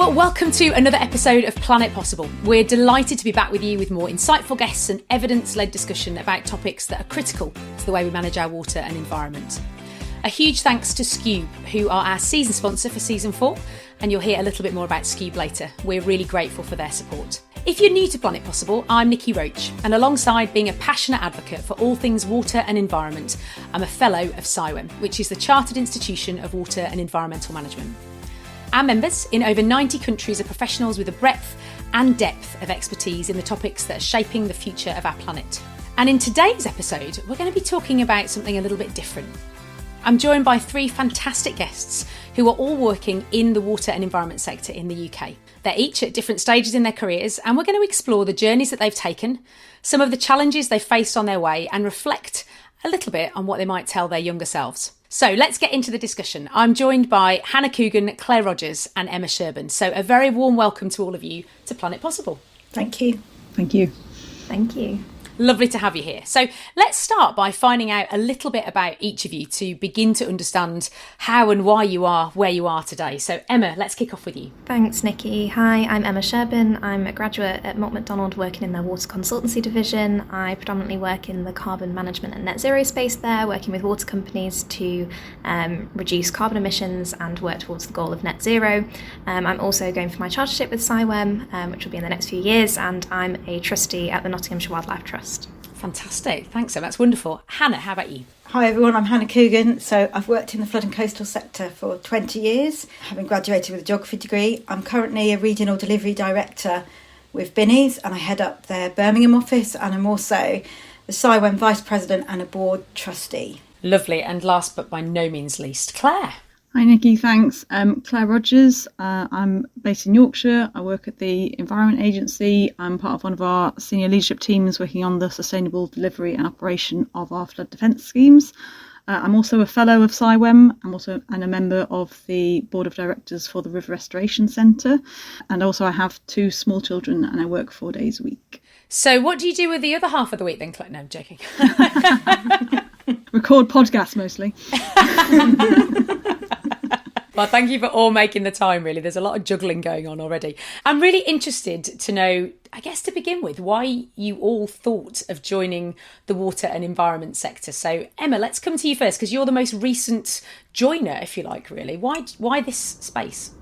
Well, welcome to another episode of Planet Possible. We're delighted to be back with you with more insightful guests and evidence-led discussion about topics that are critical to the way we manage our water and environment. A huge thanks to Bwlb, who are our season sponsor for season 4, and you'll hear a little bit more about Bwlb later. We're really grateful for their support. If you're new to Planet Possible, I'm Niki Roach, and alongside being a passionate advocate for all things water and environment, I'm a fellow of SIWEM, which is the Chartered Institution of Water and Environmental Management. Our members in over 90 countries are professionals with a breadth and depth of expertise in the topics that are shaping the future of our planet. And in today's episode, we're going to be talking about something a little bit different. I'm joined by 3 fantastic guests who are all working in the water and environment sector in the UK. They're each at different stages in their careers, and we're going to explore the journeys that they've taken, some of the challenges they've faced on their way, and reflect a little bit on what they might tell their younger selves. So let's get into the discussion. I'm joined by Hannah Coogan, Clare Rodgers and Emma Sherburn. So a very warm welcome to all of you to Planet Possible. Thank you. Thank you. Thank you. Lovely to have you here. So let's start by finding out a little bit about each of you to begin to understand how and why you are where you are today. So Emma, let's kick off with you. Thanks, Niki. Hi, I'm Emma Sherburn. I'm a graduate at Mott MacDonald working in their water consultancy division. I predominantly work in the carbon management and net zero space there, working with water companies to reduce carbon emissions and work towards the goal of net zero. I'm also going for my chartership with SIWEM, which will be in the next few years, and I'm a trustee at the Nottinghamshire Wildlife Trust. Fantastic. Thanks, Emma. That's wonderful. Hannah, how about you? Hi everyone, I'm Hannah Coogan. So I've worked in the flood and coastal sector for 20 years, having graduated with a geography degree. I'm currently a regional delivery director with Binnies, and I head up their Birmingham office, and I'm also the SIWEM vice president and a board trustee. Lovely. And last but by no means least, Clare. Hi Niki, thanks. Clare Rodgers. I'm based in Yorkshire. I work at the Environment Agency. I'm part of one of our senior leadership teams working on the sustainable delivery and operation of our flood defence schemes. I'm also a fellow of SIWEM. I'm also a member of the board of directors for the River Restoration Centre. And also I have 2 small children and I work 4 days a week. So what do you do with the other half of the week then, Clare? No, I'm joking. Record podcasts mostly. Well, thank you for all making the time, really. There's a lot of juggling going on already. I'm really interested to know, I guess to begin with, why you all thought of joining the water and environment sector. So, Emma, let's come to you first, because you're the most recent joiner, if you like, really. Why this space?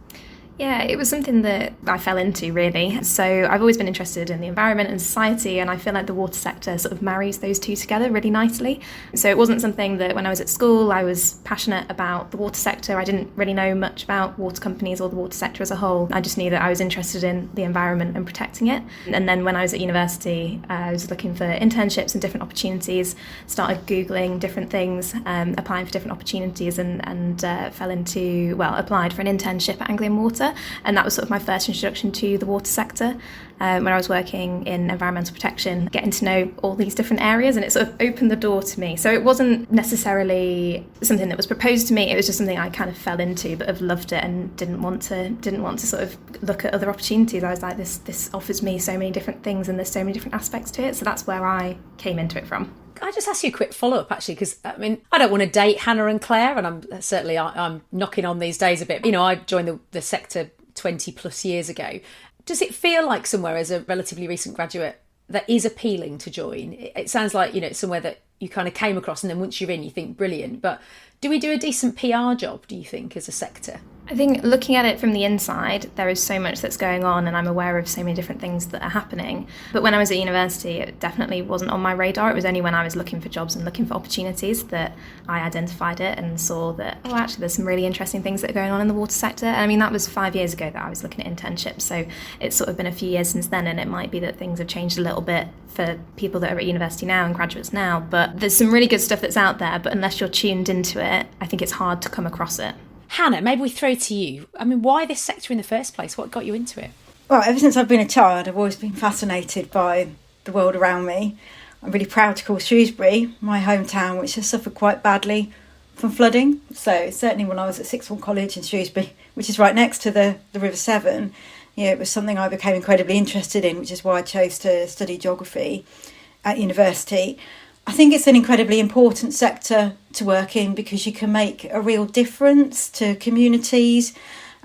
Yeah, it was something that I fell into, really. So I've always been interested in the environment and society, and I feel like the water sector sort of marries those two together really nicely. So it wasn't something that when I was at school I was passionate about the water sector. I didn't really know much about water companies or the water sector as a whole. I just knew that I was interested in the environment and protecting it. And then when I was at university, I was looking for internships and different opportunities, started Googling different things, applying for different opportunities, and applied for an internship at Anglian Water. And that was sort of my first introduction to the water sector when I was working in environmental protection, getting to know all these different areas, and it sort of opened the door to me. So it wasn't necessarily something that was proposed to me, it was just something I kind of fell into but have loved it and didn't want to sort of look at other opportunities. I was like, this offers me so many different things and there's so many different aspects to it. So that's where I came into it from. Can I just ask you a quick follow-up, actually, because, I mean, I don't want to date Hannah and Clare, and I'm knocking on these days a bit. You know, I joined the sector 20 plus years ago. Does it feel like somewhere, as a relatively recent graduate, that is appealing to join? It sounds like, you know, it's somewhere that you kind of came across, and then once you're in, you think, brilliant. But do we do a decent PR job, do you think, as a sector? I think looking at it from the inside, there is so much that's going on and I'm aware of so many different things that are happening. But when I was at university, it definitely wasn't on my radar. It was only when I was looking for jobs and looking for opportunities that I identified it and saw that, oh, actually, there's some really interesting things that are going on in the water sector. And I mean, that was 5 years ago that I was looking at internships. So it's sort of been a few years since then, and it might be that things have changed a little bit for people that are at university now and graduates now. But there's some really good stuff that's out there. But unless you're tuned into it, I think it's hard to come across it. Hannah, maybe we throw to you. I mean, why this sector in the first place? What got you into it? Well, ever since I've been a child, I've always been fascinated by the world around me. I'm really proud to call Shrewsbury my hometown, which has suffered quite badly from flooding. So certainly when I was at Sixth Form College in Shrewsbury, which is right next to the River Severn, it was something I became incredibly interested in, which is why I chose to study geography at university. I think it's an incredibly important sector to work in because you can make a real difference to communities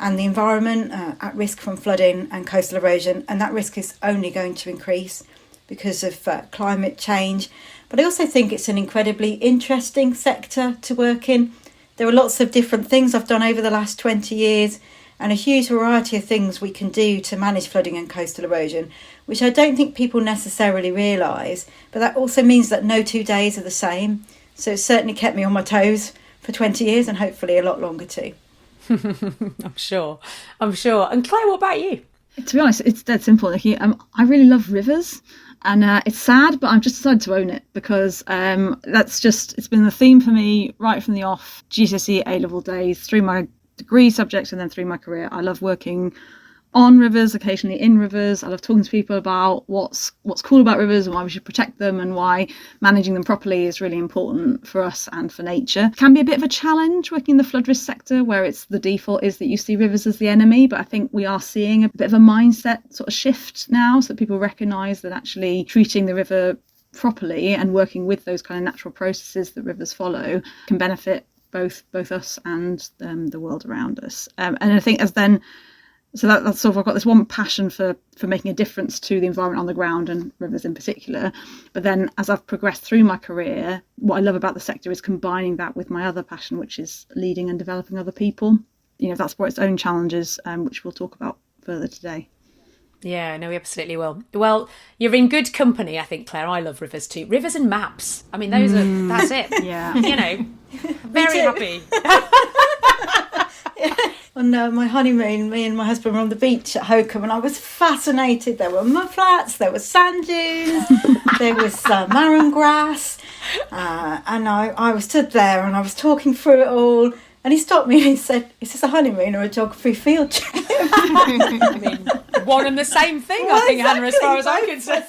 and the environment at risk from flooding and coastal erosion, and that risk is only going to increase because of climate change. But I also think it's an incredibly interesting sector to work in. There are lots of different things I've done over the last 20 years and a huge variety of things we can do to manage flooding and coastal erosion, which I don't think people necessarily realise. But that also means that no 2 days are the same. So it's certainly kept me on my toes for 20 years and hopefully a lot longer too. I'm sure. And Claire, what about you? To be honest, it's dead simple, Niki. I really love rivers. And it's sad, but I've just decided to own it because it's been the theme for me right from the off GCSE A-level days, through my degree subjects and then through my career. I love working on rivers, occasionally in rivers. I love talking to people about what's cool about rivers and why we should protect them and why managing them properly is really important for us and for nature. It can be a bit of a challenge working in the flood risk sector where it's the default is that you see rivers as the enemy, but I think we are seeing a bit of a mindset sort of shift now so that people recognise that actually treating the river properly and working with those kind of natural processes that rivers follow can benefit both us and the world around us. And I think so that's sort of, I've got this one passion for making a difference to the environment on the ground and rivers in particular. But then as I've progressed through my career, what I love about the sector is combining that with my other passion, which is leading and developing other people. That's brought its own challenges, which we'll talk about further today. Yeah, no, we absolutely will. Well, you're in good company, I think, Claire. I love rivers too. Rivers and maps. I mean, that's it. Yeah. Very happy. On my honeymoon, me and my husband were on the beach at Hokum and I was fascinated. There were mudflats, there were sand dunes, there was marram grass, and I was stood there and I was talking through it all, and he stopped me and he said, "Is this a honeymoon or a geography field trip?" I mean, one and the same thing, I think, Hannah, as far as I'm concerned.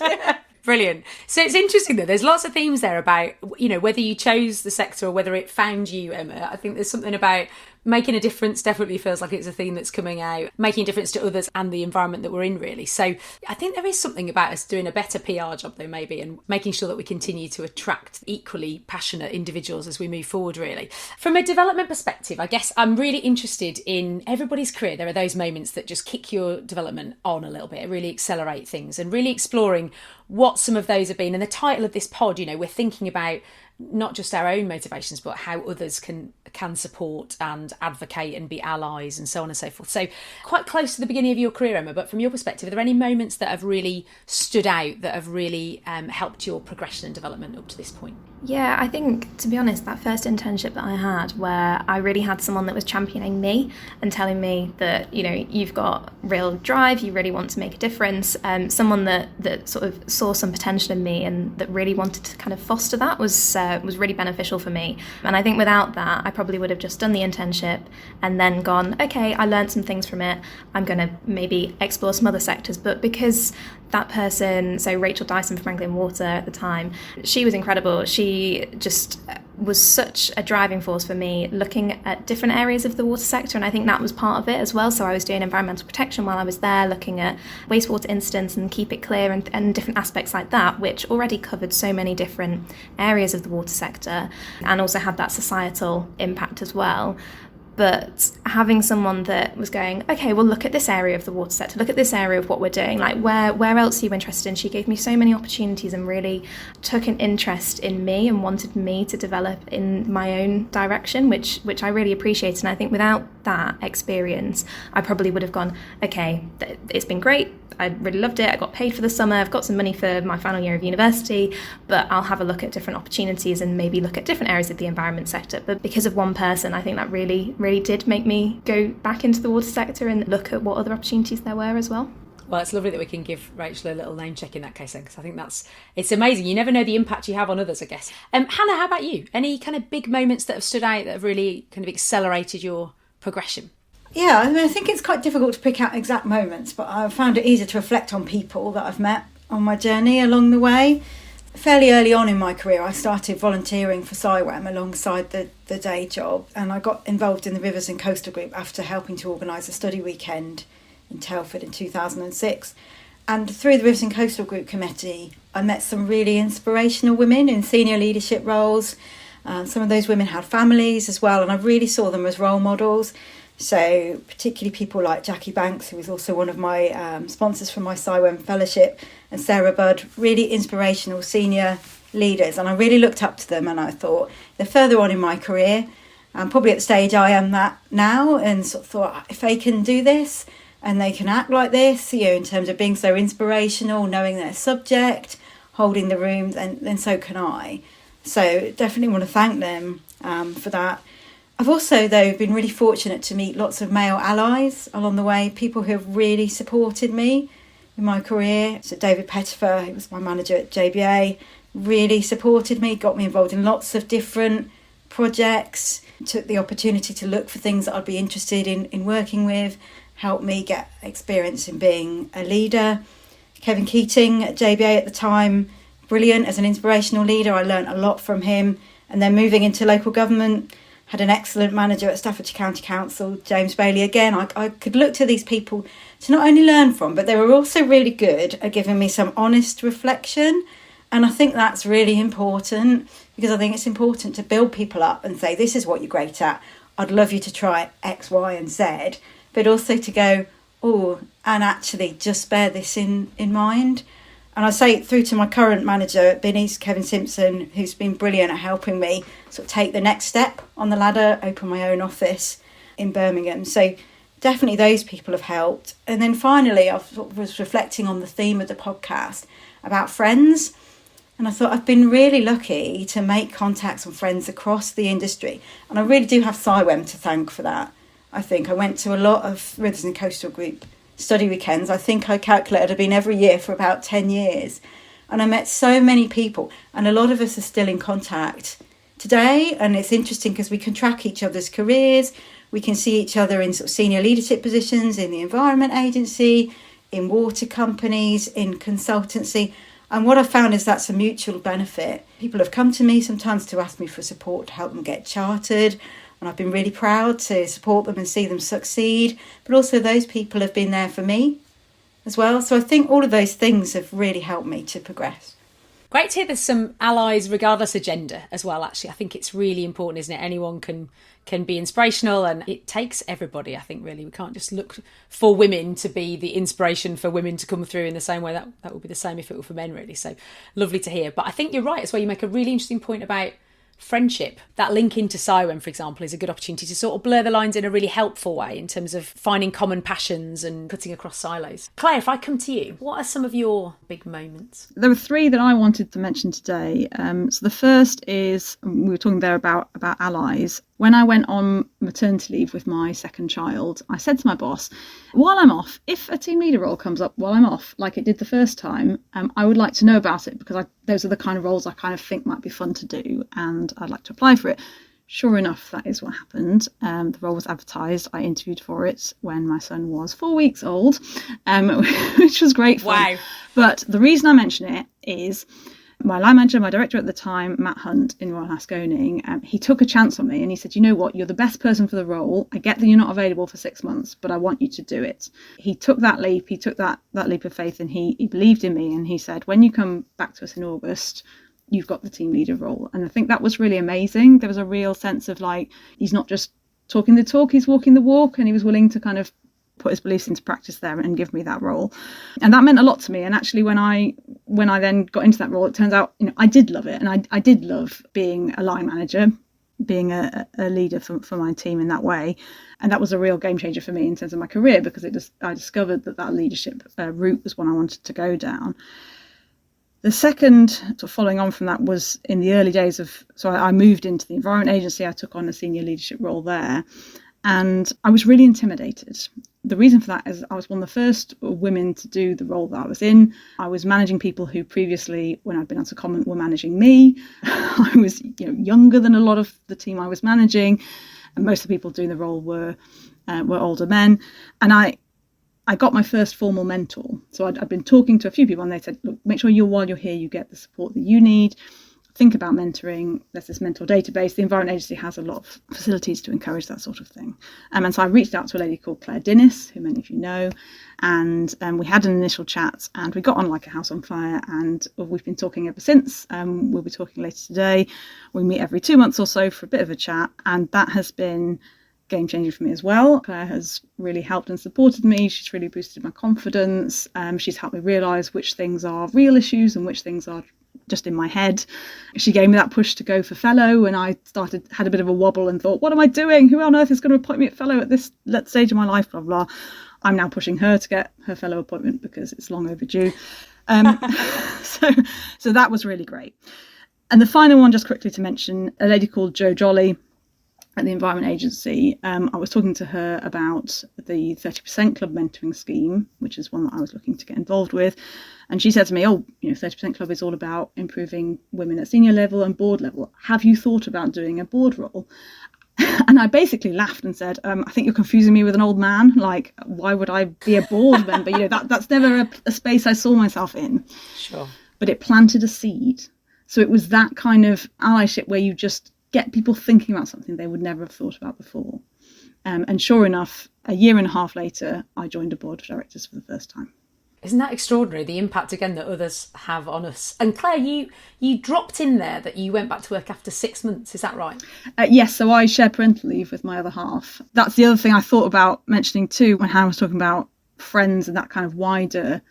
Yeah. Brilliant. So it's interesting that there's lots of themes there about, whether you chose the sector or whether it found you, Emma. I think there's something about making a difference definitely feels like it's a theme that's coming out, making a difference to others and the environment that we're in, really. So I think there is something about us doing a better PR job, though, maybe, and making sure that we continue to attract equally passionate individuals as we move forward, really. From a development perspective, I guess I'm really interested in everybody's career. There are those moments that just kick your development on a little bit, really accelerate things, and really exploring what some of those have been. And the title of this pod, we're thinking about not just our own motivations, but how others can support and advocate and be allies and so on and so forth. So quite close to the beginning of your career, Emma, but from your perspective, are there any moments that have really stood out, that have really helped your progression and development up to this point? Yeah, I think, to be honest, that first internship that I had where I really had someone that was championing me and telling me that, you've got real drive, you really want to make a difference, someone that sort of saw some potential in me and that really wanted to kind of foster that was really beneficial for me. And I think without that, I probably would have just done the internship and then gone, okay, I learned some things from it, I'm going to maybe explore some other sectors. But because that person, so Rachel Dyson from Anglian Water at the time, she was incredible. She just was such a driving force for me looking at different areas of the water sector, and I think that was part of it as well. So I was doing environmental protection while I was there, looking at wastewater incidents and keep it clear and different aspects like that, which already covered so many different areas of the water sector and also had that societal impact as well. But having someone that was going, okay, well, look at this area of the water sector, look at this area of what we're doing, like where else are you interested in? She gave me so many opportunities and really took an interest in me and wanted me to develop in my own direction, which I really appreciated. And I think without that experience, I probably would have gone, okay, it's been great, I really loved it, I got paid for the summer, I've got some money for my final year of university, but I'll have a look at different opportunities and maybe look at different areas of the environment sector. But because of one person, I think that really did make me go back into the water sector and look at what other opportunities there were as well. Well, it's lovely that we can give Rachel a little name check in that case, then, because I think it's amazing. You never know the impact you have on others, I guess. Hannah, how about you? Any kind of big moments that have stood out that have really kind of accelerated your progression? Yeah, I think it's quite difficult to pick out exact moments, but I've found it easier to reflect on people that I've met on my journey along the way. Fairly early on in my career, I started volunteering for CIWAM alongside the day job, and I got involved in the Rivers and Coastal Group after helping to organise a study weekend in Telford in 2006. And through the Rivers and Coastal Group Committee, I met some really inspirational women in senior leadership roles. Some of those women had families as well, and I really saw them as role models. So particularly people like Jackie Banks, who was also one of my sponsors for my SciWem fellowship, and Sarah Budd, really inspirational senior leaders. And I really looked up to them, and I thought they're further on in my career. I'm probably at the stage I am that now, and sort of thought, if they can do this and they can act like this, in terms of being so inspirational, knowing their subject, holding the room, then so can I. So definitely want to thank them for that. I've also, though, been really fortunate to meet lots of male allies along the way, people who have really supported me in my career. So David Pettifer, who was my manager at JBA, really supported me, got me involved in lots of different projects, took the opportunity to look for things that I'd be interested in working with, helped me get experience in being a leader. Kevin Keating at JBA at the time, brilliant as an inspirational leader. I learned a lot from him. And then moving into local government, had an excellent manager at Staffordshire County Council, James Bailey. Again, I could look to these people to not only learn from, but they were also really good at giving me some honest reflection. And I think that's really important, because I think it's important to build people up and say, this is what you're great at. I'd love you to try X, Y, and Z. But also to go, and actually just bear this in mind. And I say it through to my current manager, Binny's Kevin Simpson, who's been brilliant at helping me sort of take the next step on the ladder, open my own office in Birmingham. So definitely those people have helped. And then finally, I was reflecting on the theme of the podcast about friends. And I thought I've been really lucky to make contacts with friends across the industry. And I really do have SciWem to thank for that. I think I went to a lot of Rivers and Coastal Group study weekends. I think I calculated I've been every year for about 10 years. And I met so many people, and a lot of us are still in contact today. And it's interesting because we can track each other's careers. We can see each other in sort of senior leadership positions in the Environment Agency, in water companies, in consultancy. And what I've found is that's a mutual benefit. People have come to me sometimes to ask me for support to help them get chartered. And I've been really proud to support them and see them succeed. But also those people have been there for me as well. So I think all of those things have really helped me to progress. Great to hear there's some allies regardless of gender as well, actually. I think it's really important, isn't it? Anyone can be inspirational, and it takes everybody, I think, really. We can't just look for women to be the inspiration for women to come through in the same way. That would be the same if it were for men, really. So lovely to hear. But I think you're right as well. You make a really interesting point about friendship. That link into SciWem, for example, is a good opportunity to sort of blur the lines in a really helpful way in terms of finding common passions and cutting across silos. Claire, if I come to you, what are some of your big moments? There were three that I wanted to mention today. So the first is, we were talking there about allies. When I went on maternity leave with my second child, I said to my boss, while I'm off, if a team leader role comes up while I'm off, like it did the first time, I would like to know about it, because those are the kind of roles I kind of think might be fun to do, and I'd like to apply for it. Sure enough, that is what happened. The role was advertised. I interviewed for it when my son was 4 weeks old, which was great fun. Wow. But the reason I mention it is my line manager, my director at the time, Matt Hunt in Royal Haskoning, he took a chance on me and he said, you know what, you're the best person for the role. I get that you're not available for 6 months, but I want you to do it. He took that leap. He took that leap of faith, and he believed in me. And he said, when you come back to us in August, you've got the team leader role. And I think that was really amazing. There was a real sense of like, he's not just talking the talk, he's walking the walk, and he was willing to kind of put his beliefs into practice there and give me that role. And that meant a lot to me. And actually when I then got into that role, it turns out, I did love it. And I did love being a line manager, being a leader for my team in that way. And that was a real game changer for me in terms of my career, because I discovered that leadership route was one I wanted to go down. The second, sort of following on from that, was in the early days so I moved into the Environment Agency. I took on a senior leadership role there, and I was really intimidated. The reason for that is I was one of the first women to do the role that I was in. I was managing people who previously, when I'd been on secondment, were managing me. I was younger than a lot of the team I was managing, and most of the people doing the role were older men. And I got my first formal mentor. So I'd been talking to a few people, and they said, look, make sure while you're here, you get the support that you need. Think about mentoring. There's this mentor database. The Environment Agency has a lot of facilities to encourage that sort of thing. And so I reached out to a lady called Claire Dinnis, who many of you know, and we had an initial chat, and we got on like a house on fire, and we've been talking ever since. We'll be talking later today. We meet every 2 months or so for a bit of a chat, and that has been game changing for me as well. Claire has really helped and supported me. She's really boosted my confidence. She's helped me realise which things are real issues and which things are just in my head. She gave me that push to go for fellow, and I had a bit of a wobble and thought, what am I doing? Who on earth is going to appoint me at fellow at this stage of my life? Blah, blah. I'm now pushing her to get her fellow appointment because it's long overdue. So that was really great. And the final one, just quickly to mention, a lady called Jo Jolly at the Environment Agency. I was talking to her about the 30% Club mentoring scheme, which is one that I was looking to get involved with. And she said to me, 30% Club is all about improving women at senior level and board level. Have you thought about doing a board role? And I basically laughed and said, I think you're confusing me with an old man. Like, why would I be a board member? That's never a space I saw myself in. Sure. But it planted a seed. So it was that kind of allyship where you just get people thinking about something they would never have thought about before. And sure enough, a year and a half later, I joined a board of directors for the first time. Isn't that extraordinary, the impact, again, that others have on us? And Claire, you dropped in there that you went back to work after 6 months, is that right? Yes, so I shared parental leave with my other half. That's the other thing I thought about mentioning too when Hannah was talking about friends and that kind of wider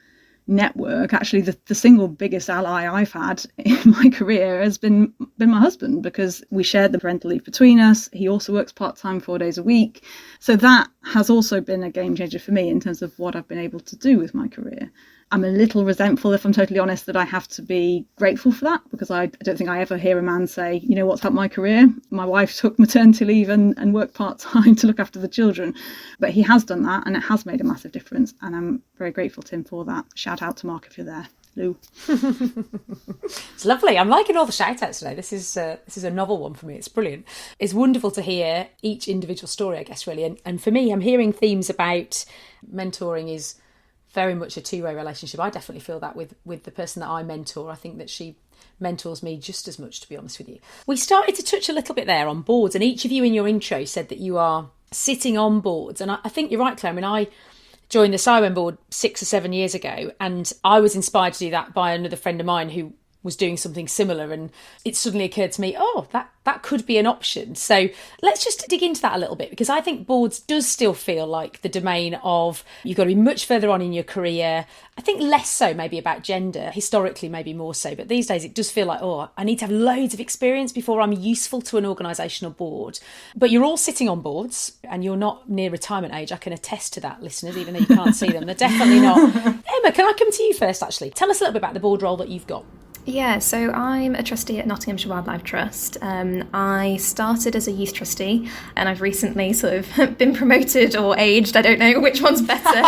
network. Actually, the single biggest ally I've had in my career has been my husband, because we shared the parental leave between us. He also works part-time 4 days a week. So that has also been a game changer for me in terms of what I've been able to do with my career. I'm a little resentful, if I'm totally honest, that I have to be grateful for that, because I don't think I ever hear a man say, you know what's helped my career? My wife took maternity leave and worked part-time to look after the children. But he has done that, and it has made a massive difference. And I'm very grateful to him for that. Shout out to Mark if you're there. Lou. It's lovely. I'm liking all the shout outs today. This is a novel one for me. It's brilliant. It's wonderful to hear each individual story, I guess, really. And for me, I'm hearing themes about mentoring is very much a two-way relationship. I definitely feel that with the person that I mentor. I think that she mentors me just as much, to be honest with you. We started to touch a little bit there on boards, and each of you in your intro said that you are sitting on boards. And I think you're right, Claire. I mean, I joined the Siren board 6 or 7 years ago, and I was inspired to do that by another friend of mine who was doing something similar, and it suddenly occurred to me, that could be an option. So let's just dig into that a little bit, because I think boards does still feel like the domain of, you've got to be much further on in your career. I think less so maybe about gender, historically maybe more so, but these days it does feel like, I need to have loads of experience before I'm useful to an organisational board. But you're all sitting on boards and you're not near retirement age. I can attest to that, listeners, even though you can't see them. They're definitely not. Emma, can I come to you first, actually? Tell us a little bit about the board role that you've got. Yeah, so I'm a trustee at Nottinghamshire Wildlife Trust. I started as a youth trustee, and I've recently sort of been promoted or aged, I don't know which one's better,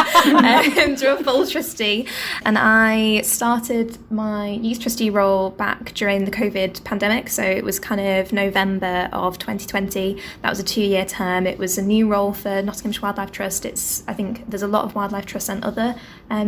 to a full trustee. And I started my youth trustee role back during the COVID pandemic, so it was kind of November of 2020. That was a 2-year term. It was a new role for Nottinghamshire Wildlife Trust. I think there's a lot of wildlife trusts and other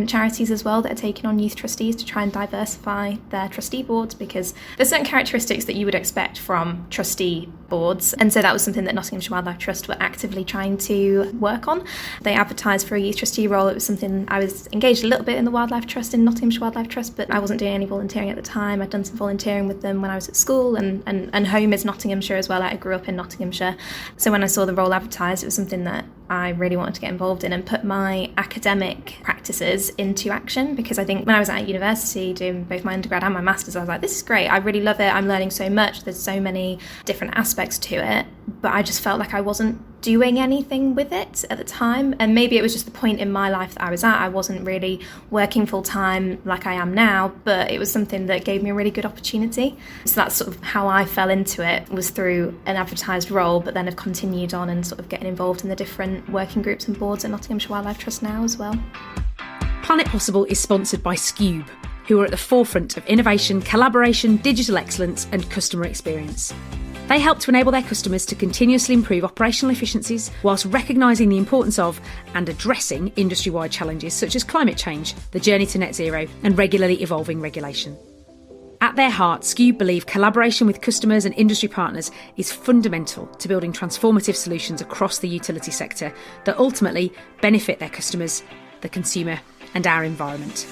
charities as well that are taking on youth trustees to try and diversify their trustee boards, because there's certain characteristics that you would expect from trustee boards, and so that was something that Nottinghamshire Wildlife Trust were actively trying to work on. They advertised for a youth trustee role. It was something I was engaged a little bit in the Wildlife Trust, in Nottinghamshire Wildlife Trust, but I wasn't doing any volunteering at the time. I'd done some volunteering with them when I was at school, and home is Nottinghamshire as well. I grew up in Nottinghamshire, so when I saw the role advertised, it was something that I really wanted to get involved in and put my academic practices into action, because I think when I was at university doing both my undergrad and my master's, I was like, this is great, I really love it, I'm learning so much, there's so many different aspects to it, but I just felt like I wasn't doing anything with it at the time. And maybe it was just the point in my life that I was at. I wasn't really working full time like I am now, but it was something that gave me a really good opportunity. So that's sort of how I fell into it, was through an advertised role, but then have continued on and sort of getting involved in the different working groups and boards at Nottinghamshire Wildlife Trust now as well. Planet Possible is sponsored by Bwlb, who are at the forefront of innovation, collaboration, digital excellence and customer experience. They help to enable their customers to continuously improve operational efficiencies whilst recognising the importance of and addressing industry-wide challenges such as climate change, the journey to net zero and regularly evolving regulation. At their heart, Bwlb believe collaboration with customers and industry partners is fundamental to building transformative solutions across the utility sector that ultimately benefit their customers, the consumer and our environment.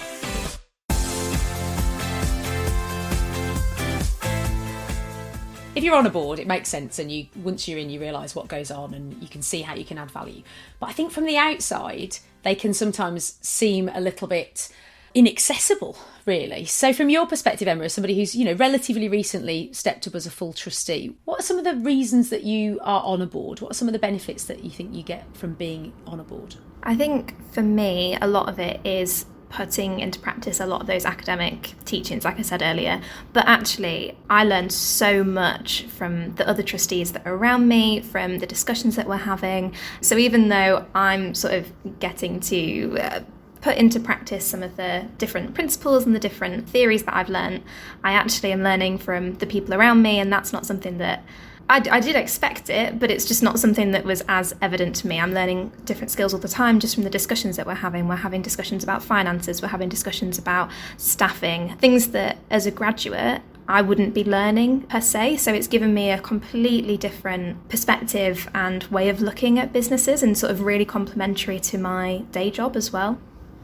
if you're on a board, it makes sense, and once you're in, you realise what goes on and you can see how you can add value. But I think from the outside, they can sometimes seem a little bit inaccessible, really. So from your perspective, Emma, as somebody who's, relatively recently stepped up as a full trustee, what are some of the reasons that you are on a board? What are some of the benefits that you think you get from being on a board? I think for me, a lot of it is putting into practice a lot of those academic teachings, like I said earlier. But actually, I learned so much from the other trustees that are around me, from the discussions that we're having. So even though I'm sort of getting to put into practice some of the different principles and the different theories that I've learned, I actually am learning from the people around me, and that's not something that I did expect it, but it's just not something that was as evident to me. I'm learning different skills all the time just from the discussions that we're having. We're having discussions about finances, we're having discussions about staffing, things that as a graduate I wouldn't be learning per se. So it's given me a completely different perspective and way of looking at businesses, and sort of really complementary to my day job as well.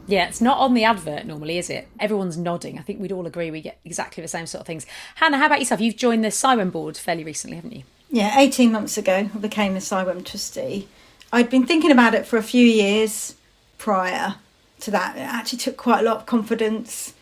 Yeah, it's not on the advert normally, is it? Everyone's nodding. I think we'd all agree we get exactly the same sort of things. Hannah, how about yourself? You've joined the CIWEM board fairly recently, haven't you? Yeah, 18 months ago I became a CIWEM trustee. I'd been thinking about it for a few years prior to that. It actually took quite a lot of confidence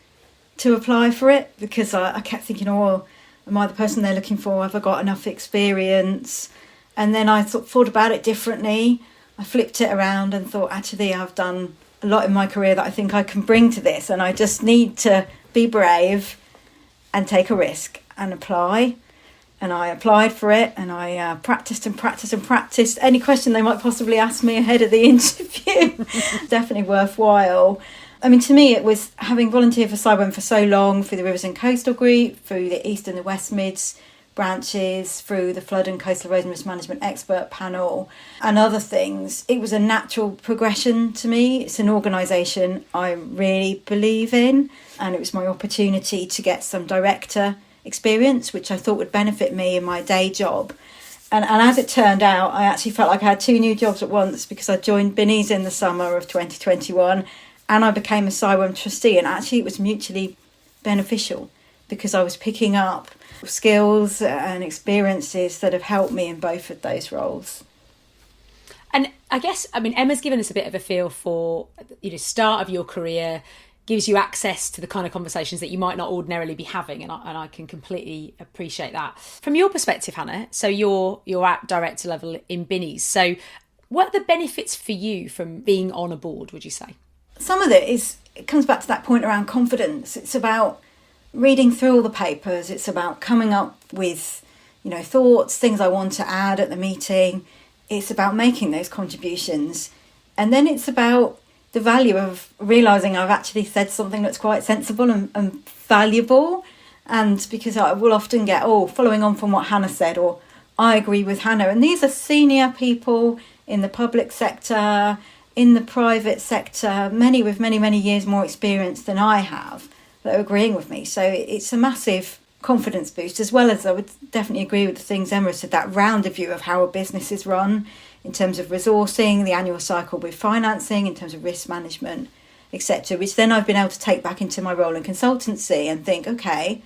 to apply for it, because I kept thinking, am I the person they're looking for? Have I got enough experience? And then I thought about it differently. I flipped it around and thought, actually, I've done a lot in my career that I think I can bring to this, and I just need to be brave and take a risk and apply. And I applied for it, and I practiced any question they might possibly ask me ahead of the interview. Definitely worthwhile. I mean, to me, it was having volunteered for CIWEM for so long, through the Rivers and Coastal Group, through the East and the West Mids branches, through the Flood and Coastal Erosion Risk Management Expert Panel and other things. It was a natural progression to me. It's an organisation I really believe in, and it was my opportunity to get some director experience, which I thought would benefit me in my day job. And as it turned out, I actually felt like I had two new jobs at once, because I joined Binny's in the summer of 2021 and I became a CIWEM trustee, and actually it was mutually beneficial, because I was picking up skills and experiences that have helped me in both of those roles. And I guess, Emma's given us a bit of a feel for, start of your career, gives you access to the kind of conversations that you might not ordinarily be having, and I can completely appreciate that. From your perspective, Hannah, so you're at director level in Binny's, so what are the benefits for you from being on a board, would you say? Some of it comes back to that point around confidence. It's about reading through all the papers. It's about coming up with, thoughts, things I want to add at the meeting. It's about making those contributions. And then it's about the value of realising I've actually said something that's quite sensible and valuable. And because I will often get, following on from what Hannah said, or I agree with Hannah. And these are senior people in the public sector, in the private sector, many with many, many years more experience than I have, that are agreeing with me. So it's a massive confidence boost, as well as I would definitely agree with the things Emma said, that rounder view of how a business is run in terms of resourcing, the annual cycle with financing, in terms of risk management, etc., which then I've been able to take back into my role in consultancy and think, okay,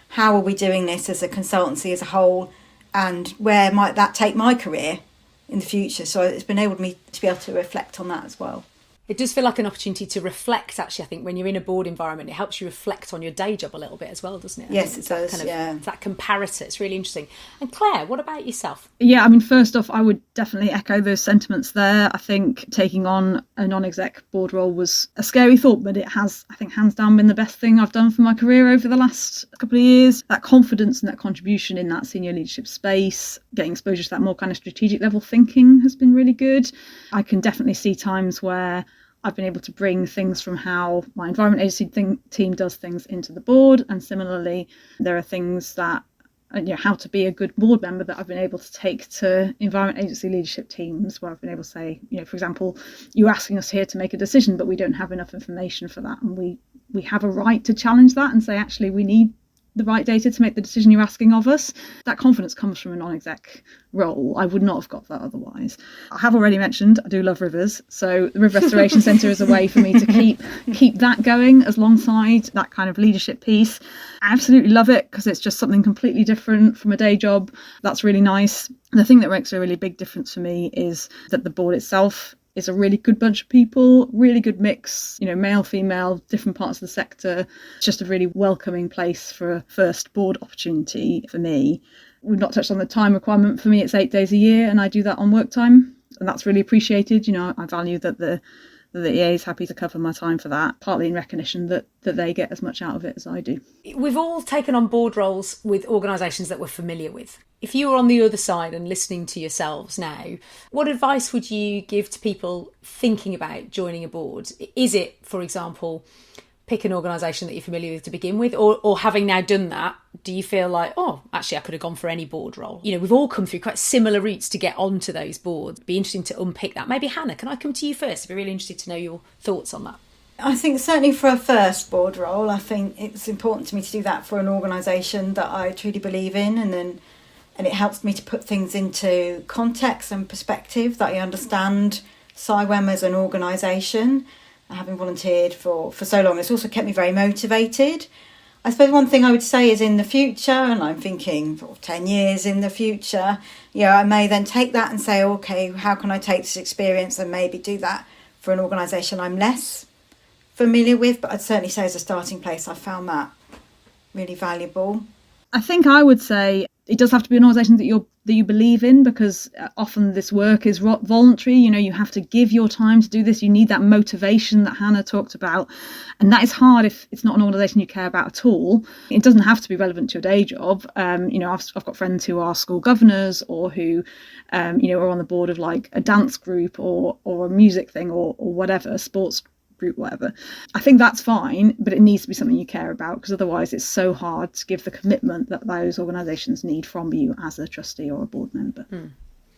how are we doing this as a consultancy as a whole, and where might that take my career in the future? So it's been able me to be able to reflect on that as well. It does feel like an opportunity to reflect, actually. I think when you're in a board environment, it helps you reflect on your day job a little bit as well, doesn't it? Yes, it does, That comparator, it's really interesting. And Claire, what about yourself? Yeah, first off, I would definitely echo those sentiments there. I think taking on a non-exec board role was a scary thought, but it has, I think, hands down been the best thing I've done for my career over the last couple of years. That confidence and that contribution in that senior leadership space, getting exposure to that more kind of strategic level thinking has been really good. I can definitely see times where I've been able to bring things from how my environment agency team does things into the board, and similarly there are things that, how to be a good board member, that I've been able to take to environment agency leadership teams, where I've been able to say, for example, you're asking us here to make a decision, but we don't have enough information for that, and we have a right to challenge that and say, actually, we need the right data to make the decision you're asking of us. That confidence comes from a non-exec role. I would not have got that otherwise. I have already mentioned I do love rivers, so the River Restoration Centre is a way for me to keep that going alongside that kind of leadership piece. I absolutely love it because it's just something completely different from a day job. That's really nice. The thing that makes a really big difference for me is that the board itself is a really good bunch of people, really good mix, male, female, different parts of the sector. It's just a really welcoming place for a first board opportunity for me. We've not touched on the time requirement. For me, it's 8 days a year and I do that on work time. And that's really appreciated. I value that the EA is happy to cover my time for that, partly in recognition that they get as much out of it as I do. We've all taken on board roles with organisations that we're familiar with. If you were on the other side and listening to yourselves now, what advice would you give to people thinking about joining a board? Is it, for example, pick an organisation that you're familiar with to begin with, or having now done that, do you feel like, oh, actually I could have gone for any board role? We've all come through quite similar routes to get onto those boards. It'd be interesting to unpick that. Maybe Hannah, can I come to you first? I'd be really interested to know your thoughts on that. I think certainly for a first board role, I think it's important to me to do that for an organisation that I truly believe in, and it helps me to put things into context and perspective, that I understand SciWem as an organisation. Having volunteered for so long, it's also kept me very motivated. I suppose one thing I would say is in the future, and I'm thinking 10 years in the future, I may then take that and say, okay, how can I take this experience and maybe do that for an organisation I'm less familiar with? But I'd certainly say as a starting place, I found that really valuable. I think I would say it does have to be an organisation that you believe in, because often this work is voluntary. You have to give your time to do this. You need that motivation that Hannah talked about, and that is hard if it's not an organisation you care about at all. It doesn't have to be relevant to your day job. I've got friends who are school governors, or who are on the board of like a dance group or a music thing or whatever, sports group, whatever. I think that's fine, but it needs to be something you care about, because otherwise it's so hard to give the commitment that those organisations need from you as a trustee or a board member.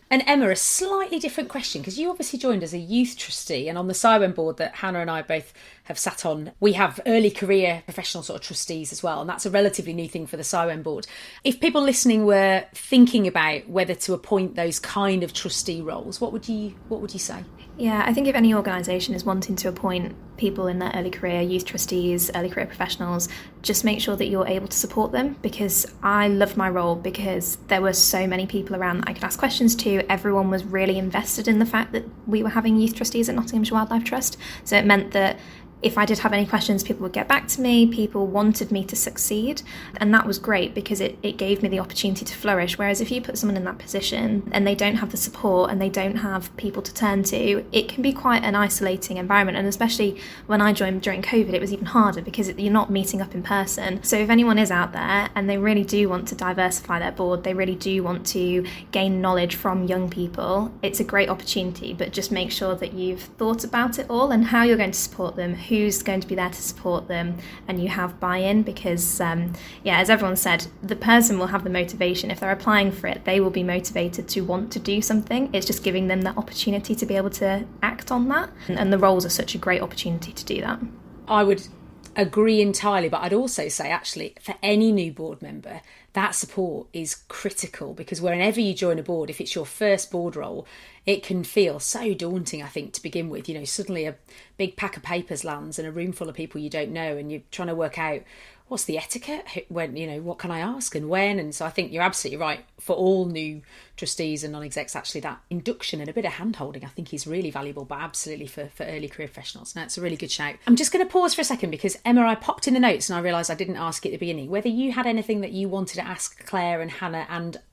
And Emma, a slightly different question, because you obviously joined as a youth trustee, and on the SciWem board that Hannah and I both have sat on, we have early career professional sort of trustees as well, and that's a relatively new thing for the SciWem board. If people listening were thinking about whether to appoint those kind of trustee roles, what would you say? Yeah, I think if any organisation is wanting to appoint people in their early career, youth trustees, early career professionals, just make sure that you're able to support them, because I loved my role because there were so many people around that I could ask questions to. Everyone was really invested in the fact that we were having youth trustees at Nottinghamshire Wildlife Trust. So it meant that if I did have any questions, people would get back to me. People wanted me to succeed, and that was great because it gave me the opportunity to flourish. Whereas if you put someone in that position and they don't have the support and they don't have people to turn to, it can be quite an isolating environment. And especially when I joined during COVID, it was even harder because you're not meeting up in person. So if anyone is out there and they really do want to diversify their board, they really do want to gain knowledge from young people, it's a great opportunity. But just make sure that you've thought about it all and how you're going to support them, who's going to be there to support them, and you have buy-in, because as everyone said, the person will have the motivation. If they're applying for it, they will be motivated to want to do something. It's just giving them that opportunity to be able to act on that, and the roles are such a great opportunity to do that. I would agree entirely, but I'd also say actually for any new board member, that support is critical, because whenever you join a board, if it's your first board role, it can feel so daunting, I think, to begin with. Suddenly a big pack of papers lands in a room full of people you don't know, and you're trying to work out what's the etiquette, when, what can I ask and when. And so I think you're absolutely right. For all new trustees and non-execs, actually that induction and a bit of hand-holding I think is really valuable, but absolutely for early career professionals. Now, it's a really good shout. I'm just going to pause for a second, because Emma, I popped in the notes and I realised I didn't ask it at the beginning, whether you had anything that you wanted to ask Claire and Hannah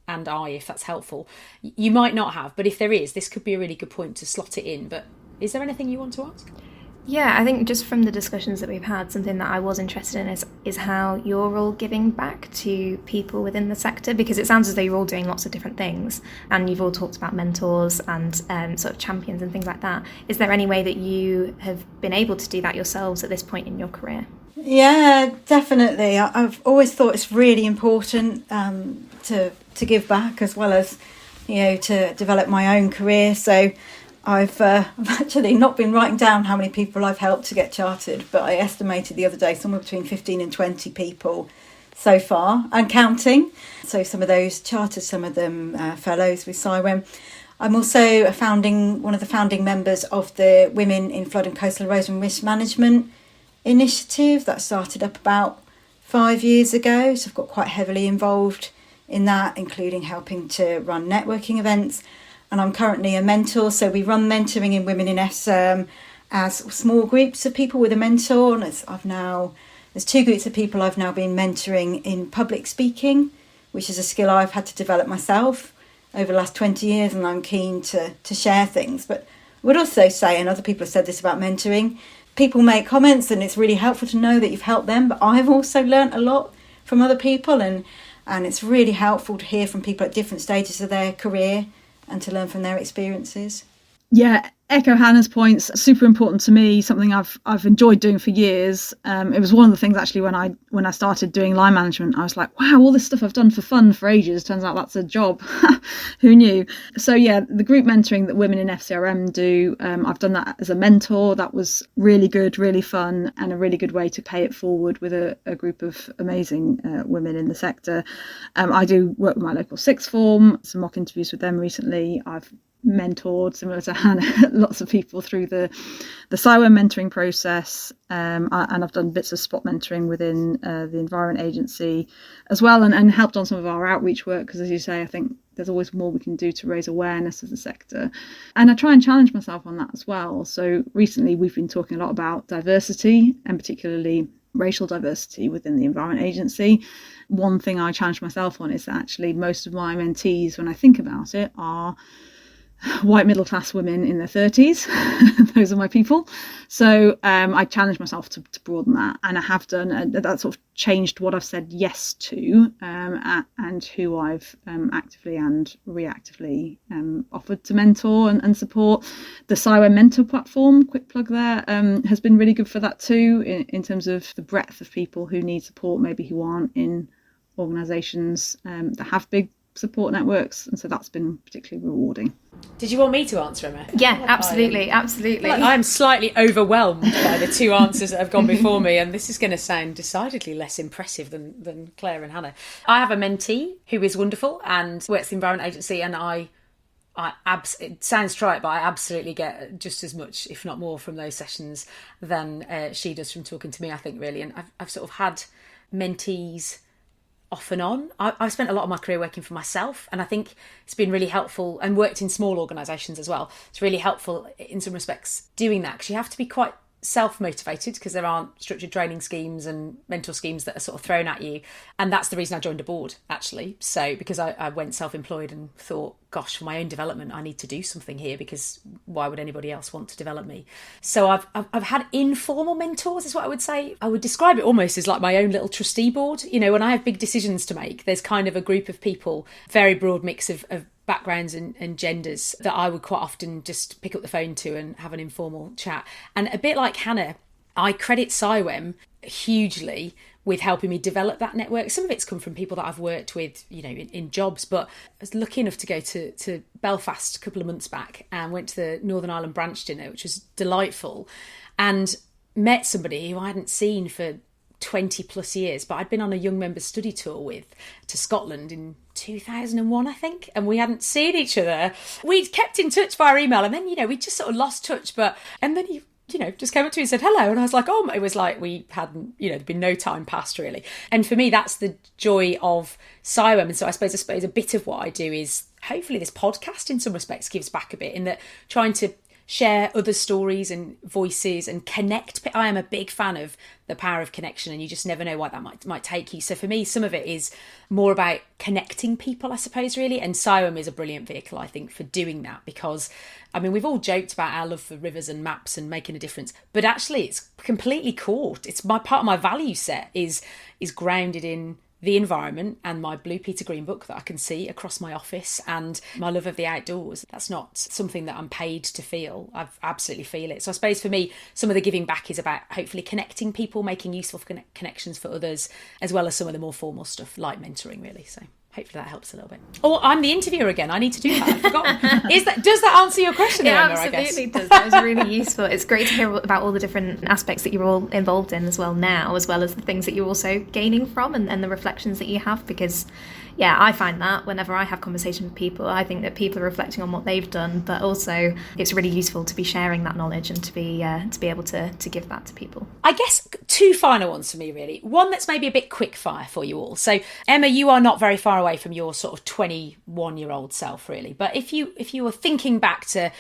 and I, if that's helpful. You might not have, but if there is, this could be a really good point to slot it in. But is there anything you want to ask? Yeah, I think just from the discussions that we've had, something that I was interested in is how you're all giving back to people within the sector, because it sounds as though you're all doing lots of different things, and you've all talked about mentors and sort of champions and things like that. Is there any way that you have been able to do that yourselves at this point in your career? Yeah, definitely. I've always thought it's really important to give back, as well as to develop my own career. So I've actually not been writing down how many people I've helped to get chartered, but I estimated the other day somewhere between 15 and 20 people so far and counting. So some of those charters, some of them fellows with CIWEM. I'm also one of the founding members of the Women in Flood and Coastal Erosion Risk Management initiative that started up about 5 years ago. So I've got quite heavily involved in that, including helping to run networking events. And I'm currently a mentor. So we run mentoring in Women in FSERM as small groups of people with a mentor. And there's 2 groups of people I've now been mentoring in public speaking, which is a skill I've had to develop myself over the last 20 years, and I'm keen to share things. But I would also say, and other people have said this about mentoring, people make comments and it's really helpful to know that you've helped them, but I've also learnt a lot from other people, and it's really helpful to hear from people at different stages of their career and to learn from their experiences. Yeah, echo Hannah's points. Super important to me. Something I've enjoyed doing for years. It was one of the things actually when I started doing line management. I was like, wow, all this stuff I've done for fun for ages. Turns out that's a job. Who knew? So yeah, the group mentoring that Women in FCRM do, I've done that as a mentor. That was really good, really fun, and a really good way to pay it forward with a group of amazing women in the sector. I do work with my local sixth form. Some mock interviews with them recently. I've mentored, similar to Hannah, lots of people through the CIWEM mentoring process, and I've done bits of spot mentoring within the Environment Agency as well, and helped on some of our outreach work, because as you say, I think there's always more we can do to raise awareness of the sector, and I try and challenge myself on that as well. So recently we've been talking a lot about diversity, and particularly racial diversity within the Environment Agency. One thing I challenge myself on is that actually most of my mentees, when I think about it, are white middle class women in their 30s. Those are my people. So I challenge myself to broaden that, and I have done, and that sort of changed what I've said yes to, and who I've actively and reactively offered to mentor and support. The CIWEM mentor platform, quick plug there, has been really good for that too, in terms of the breadth of people who need support, maybe who aren't in organisations that have big support networks, and so that's been particularly rewarding. Did you want me to answer, Emma? Yeah, absolutely. I'm slightly overwhelmed by the 2 answers that have gone before me, and this is going to sound decidedly less impressive than Claire and Hannah. I have a mentee who is wonderful and works at the Environment Agency, and it sounds trite, but I absolutely get just as much, if not more, from those sessions than she does from talking to me, I think, really. And I've sort of had mentees off and on. I've spent a lot of my career working for myself, and I think it's been really helpful, and worked in small organisations as well. It's really helpful in some respects doing that, because you have to be quite self-motivated, because there aren't structured training schemes and mentor schemes that are sort of thrown at you. And that's the reason I joined a board, actually. So because I went self-employed and thought, gosh, for my own development, I need to do something here, because why would anybody else want to develop me? So I've had informal mentors, is what I would say. I would describe it almost as like my own little trustee board. You know, when I have big decisions to make, there's kind of a group of people, very broad mix of backgrounds and genders, that I would quite often just pick up the phone to and have an informal chat. And a bit like Hannah, I credit CIWEM hugely with helping me develop that network. Some of it's come from people that I've worked with, you know, in jobs, but I was lucky enough to go to Belfast a couple of months back and went to the Northern Ireland branch dinner, which was delightful, and met somebody who I hadn't seen for 20 plus years, but I'd been on a young members study tour to Scotland in 2001, I think, and we hadn't seen each other. We'd kept in touch via email, and then, you know, we just sort of lost touch, and then he, you know, just came up to me and said hello, and I was like, oh, it was like we hadn't, you know, there'd been no time passed really. And for me, that's the joy of CIWEM. And so I suppose a bit of what I do is, hopefully this podcast in some respects gives back a bit, in that trying to share other stories and voices and connect. I am a big fan of the power of connection, and you just never know why that might take you. So for me, some of it is more about connecting people, I suppose, really. And CIWEM is a brilliant vehicle, I think, for doing that, because, I mean, we've all joked about our love for rivers and maps and making a difference, but actually it's completely caught. It's part of my value set is grounded in the environment and my Blue Peter Green book that I can see across my office, and my love of the outdoors. That's not something that I'm paid to feel. I absolutely feel it. So I suppose for me, some of the giving back is about hopefully connecting people, making useful connections for others, as well as some of the more formal stuff like mentoring, really. So Hopefully that helps a little bit. Oh, I'm the interviewer again. I need to do that. I've forgotten. Does that answer your question, Emma, absolutely does. That was really useful. It's great to hear about all the different aspects that you're all involved in as well now, as well as the things that you're also gaining from and the reflections that you have, because yeah, I find that whenever I have conversation with people, I think that people are reflecting on what they've done, but also it's really useful to be sharing that knowledge and to be able to give that to people. I guess 2 final ones for me, really. One that's maybe a bit quick fire for you all. So, Emma, you are not very far away from your sort of 21-year-old self, really. But if you were thinking back to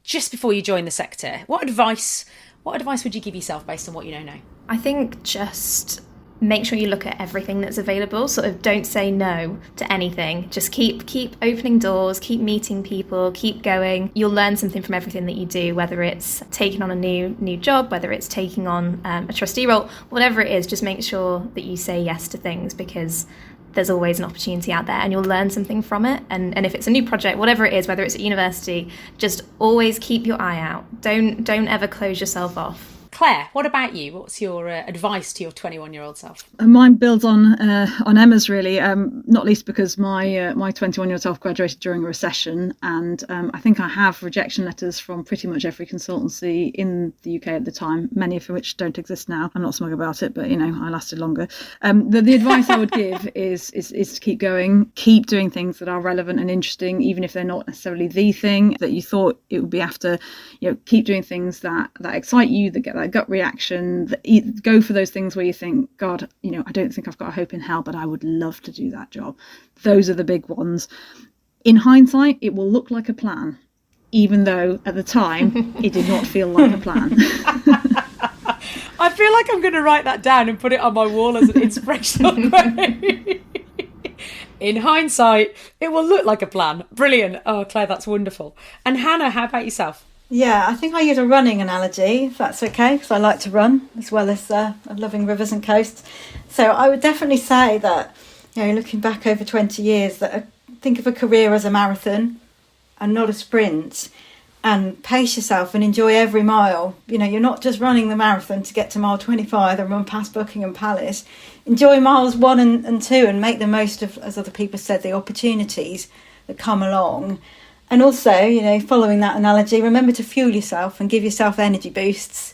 just before you joined the sector, what advice would you give yourself based on what you know now? I think just make sure you look at everything that's available. Sort of don't say no to anything. Just keep opening doors, keep meeting people, keep going. You'll learn something from everything that you do, whether it's taking on a new job, whether it's taking on a trustee role, whatever it is, just make sure that you say yes to things, because there's always an opportunity out there and you'll learn something from it. And if it's a new project, whatever it is, whether it's at university, just always keep your eye out. Don't ever close yourself off. Claire, what about you? What's your advice to your 21-year-old self? Mine builds on Emma's, really, not least because my 21-year-old self graduated during a recession, and I think I have rejection letters from pretty much every consultancy in the UK at the time, many of which don't exist now. I'm not smug about it, but I lasted longer. The advice I would give is to keep going, keep doing things that are relevant and interesting, even if they're not necessarily the thing that you thought it would be after. Keep doing things that excite you, that get that gut reaction, go for those things where you think, God, I don't think I've got a hope in hell, but I would love to do that job. Those are the big ones. In hindsight, it will look like a plan, even though at the time it did not feel like a plan. I feel like I'm going to write that down and put it on my wall as an inspirational quote. In hindsight, it will look like a plan. Brilliant. Oh, Claire, that's wonderful. And Hannah, how about yourself? Yeah, I think I use a running analogy, if that's okay, because I like to run as well as loving rivers and coasts. So I would definitely say that, looking back over 20 years, that think of a career as a marathon and not a sprint, and pace yourself and enjoy every mile. You're not just running the marathon to get to mile 25 and run past Buckingham Palace. Enjoy miles 1 and 2 and make the most of, as other people said, the opportunities that come along. And also, following that analogy, remember to fuel yourself and give yourself energy boosts.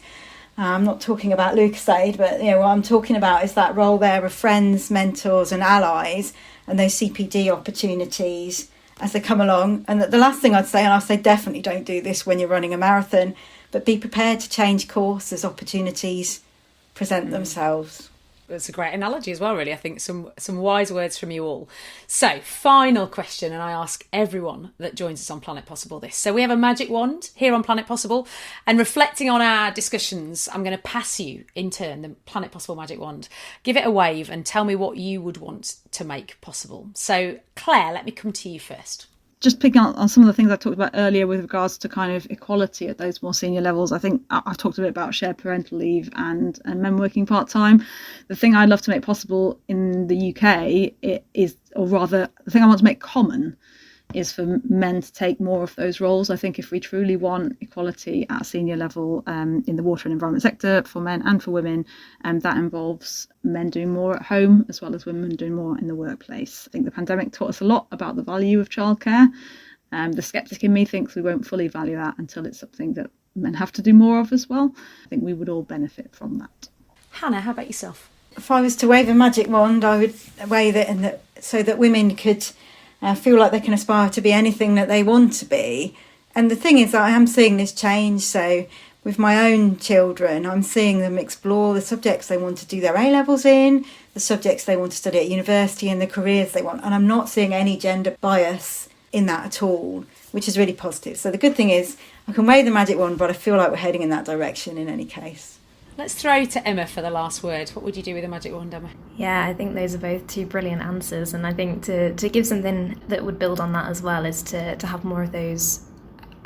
I'm not talking about Lucasade, but what I'm talking about is that role there of friends, mentors and allies, and those CPD opportunities as they come along. And the last thing I'd say, and I'll say definitely don't do this when you're running a marathon, but be prepared to change course as opportunities present themselves. That's a great analogy as well, really. I think some wise words from you all. So, final question, and I ask everyone that joins us on Planet Possible this. So we have a magic wand here on Planet Possible, and reflecting on our discussions, I'm going to pass you, in turn, the Planet Possible magic wand. Give it a wave and tell me what you would want to make possible. So, Claire, let me come to you first. Just picking up on some of the things I talked about earlier with regards to kind of equality at those more senior levels, I think I've talked a bit about shared parental leave and men working part-time. The thing I'd love to make possible in the UK is, or rather, the thing I want to make common is for men to take more of those roles. I think if we truly want equality at a senior level in the water and environment sector for men and for women, that involves men doing more at home as well as women doing more in the workplace. I think the pandemic taught us a lot about the value of childcare. The sceptic in me thinks we won't fully value that until it's something that men have to do more of as well. I think we would all benefit from that. Hannah, how about yourself? If I was to wave a magic wand, I would wave it so that women could feel like they can aspire to be anything that they want to be. And the thing is that I am seeing this change. So with my own children, I'm seeing them explore the subjects they want to do their A-levels in, the subjects they want to study at university and the careers they want. And I'm not seeing any gender bias in that at all, which is really positive. So the good thing is I can wave the magic wand, but I feel like we're heading in that direction in any case. Let's throw to Emma for the last word. What would you do with a magic wand, Emma? Yeah, I think those are both 2 brilliant answers, and I think to give something that would build on that as well is to have more of those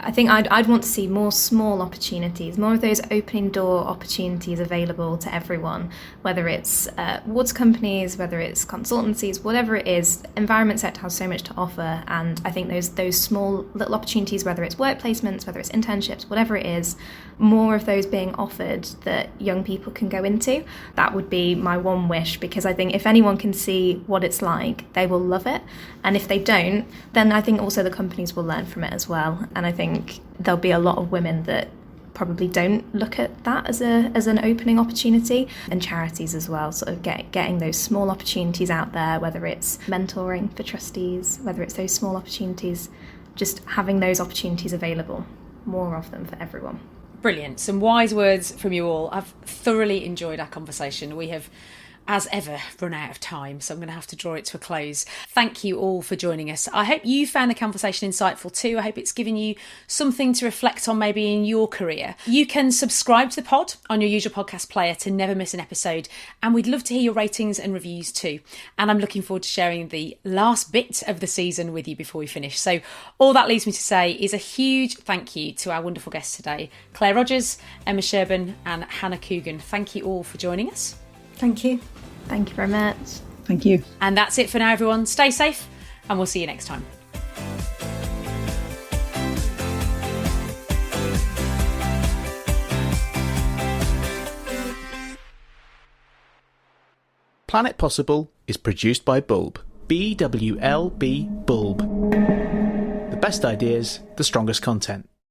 I think I'd want to see more small opportunities, more of those opening door opportunities available to everyone, whether it's water companies, whether it's consultancies, whatever it is. Environment sector has so much to offer, and I think those small little opportunities, whether it's work placements, whether it's internships, whatever it is, more of those being offered that young people can go into. That would be my one wish, because I think if anyone can see what it's like, they will love it. And if they don't, then I think also the companies will learn from it as well. And I think there'll be a lot of women that probably don't look at that as an opening opportunity, and charities as well, sort of getting those small opportunities out there, whether it's mentoring for trustees, whether it's those small opportunities, just having those opportunities available, more of them for everyone. Brilliant. Some wise words from you all. I've thoroughly enjoyed our conversation. We have, as ever, run out of time, so I'm going to have to draw it to a close. Thank you all for joining us. I hope you found the conversation insightful too. I hope it's given you something to reflect on maybe in your career. You can subscribe to the pod on your usual podcast player to never miss an episode, and we'd love to hear your ratings and reviews too. And I'm looking forward to sharing the last bit of the season with you before we finish. So all that leaves me to say is a huge thank you to our wonderful guests today, Clare Rodgers, Emma Sherburn and Hannah Coogan. Thank you all for joining us. Thank you. Thank you very much. Thank you. And that's it for now, everyone. Stay safe, and we'll see you next time. Planet Possible is produced by Bwlb. Bwlb Bwlb. The best ideas, the strongest content.